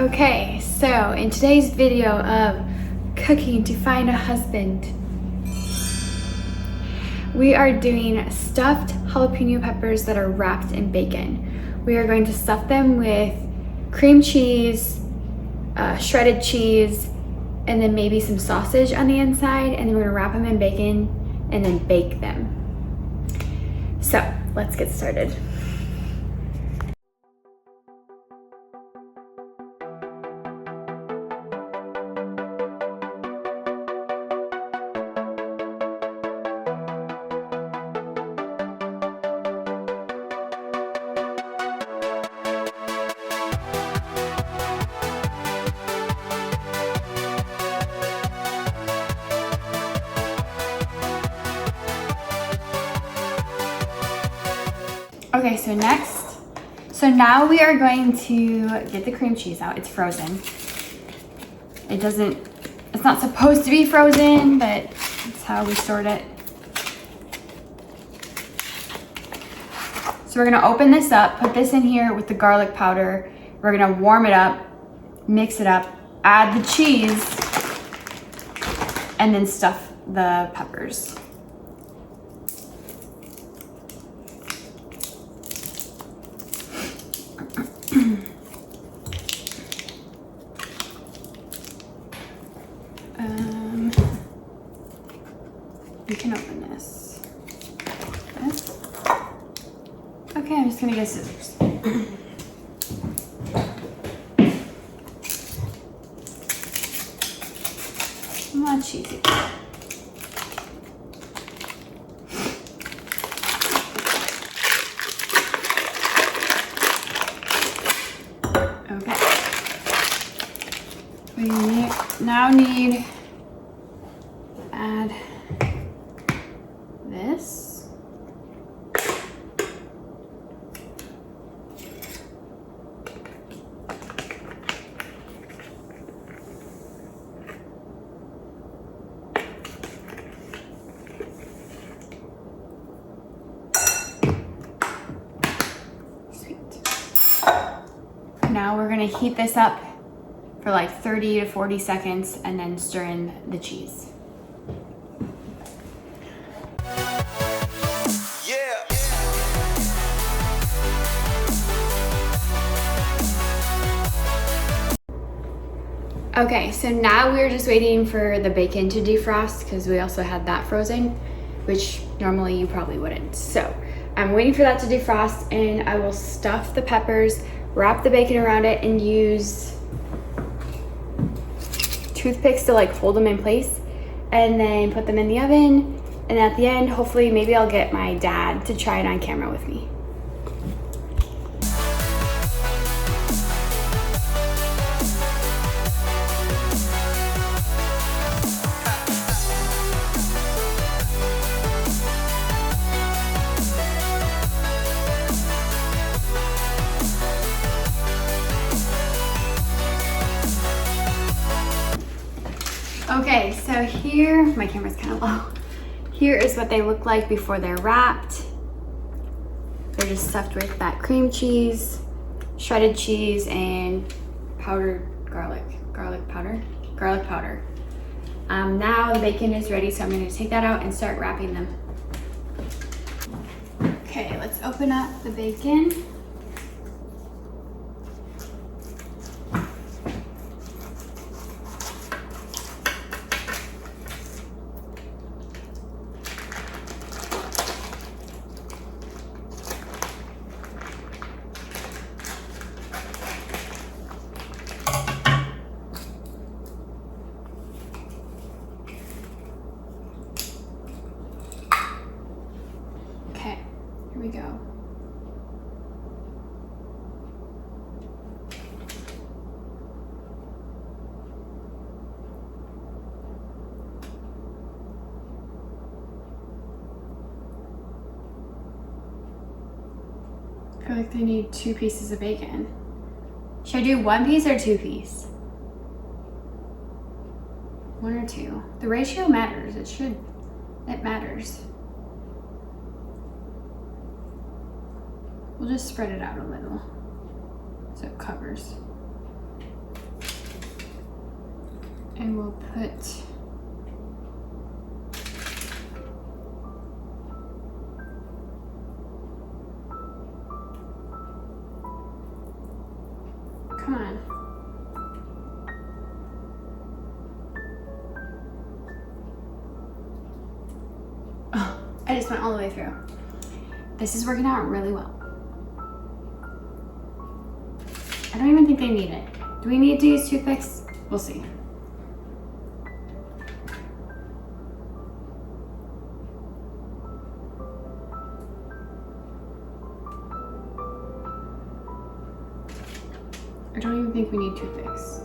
Okay, so in today's video of cooking to find a husband, we are doing stuffed jalapeno peppers that are wrapped in bacon. We are going to stuff them with cream cheese, shredded cheese, and then maybe some sausage on the inside, and then we're gonna wrap them in bacon and then bake them. So let's get started. Okay, so now we are going to get the cream cheese out. It's frozen. It's not supposed to be frozen, but it's how we stored it. So we're gonna open this up, put this in here with the garlic powder. We're gonna warm it up, mix it up, add the cheese, and then stuff the peppers. You can open this. Okay, I'm just gonna get scissors. Not cheesy. Okay. We now need to add this. Sweet. Now we're gonna heat this up for like 30 to 40 seconds and then stir in the cheese. Okay, so now we're just waiting for the bacon to defrost because we also had that frozen, which normally you probably wouldn't. So I'm waiting for that to defrost and I will stuff the peppers, wrap the bacon around it, and use toothpicks to like hold them in place, and then put them in the oven. And at the end, hopefully, maybe I'll get my dad to try it on camera with me. Okay, so here, my camera's kind of low. Here is what they look like before they're wrapped. They're just stuffed with that cream cheese, shredded cheese, and powdered garlic powder. Now the bacon is ready, so I'm gonna take that out and start wrapping them. Okay, let's open up the bacon. Okay, here we go. I feel like they need 2 pieces of bacon. Should I do 1 piece or 2 piece? 1 or 2. The ratio matters. It matters. We'll just spread it out a little so it covers. And we'll put come on. Oh, I just went all the way through. This is working out really well. I don't even think they need it. Do we need to use toothpicks? We'll see. I don't even think we need toothpicks.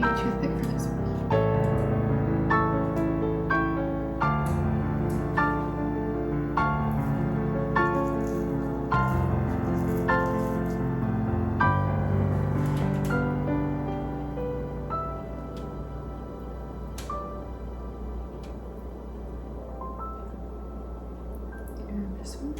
Toothpick for this one. And this one.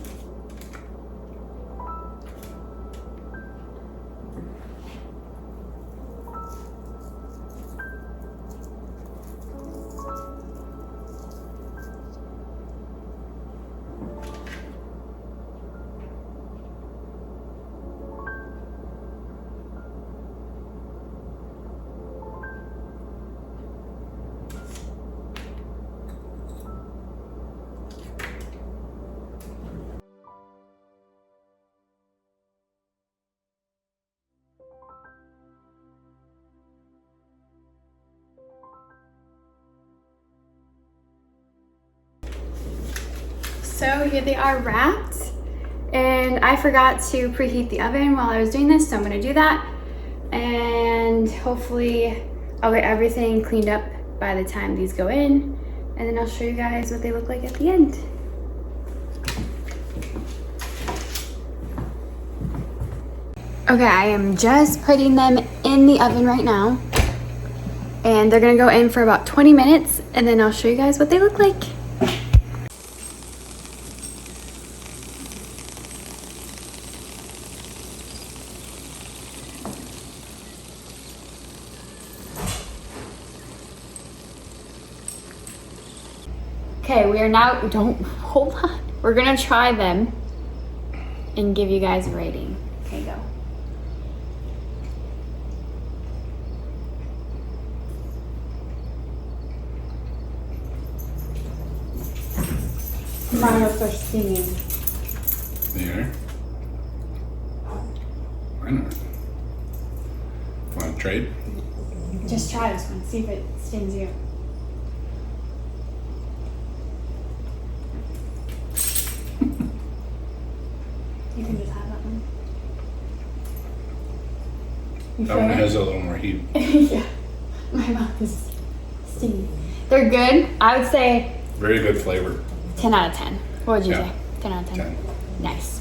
So here they are wrapped, and I forgot to preheat the oven while I was doing this, so I'm gonna do that, and hopefully I'll get everything cleaned up by the time these go in, and then I'll show you guys what they look like at the end. Okay, I am just putting them in the oven right now, and they're gonna go in for about 20 minutes, and then I'll show you guys what they look like. Okay, we are now, hold on. We're gonna try them and give you guys a rating. Okay, go. Mine are so stinging. They are? Why not? Want to trade? Just try this one, see if it stings you. You can just have that one. You That one feel it? has a little more heat. Yeah, my mouth is stinging. They're good. I would say Very good flavor. 10 out of 10. What would you Yeah. say? 10 out of 10. 10. Nice.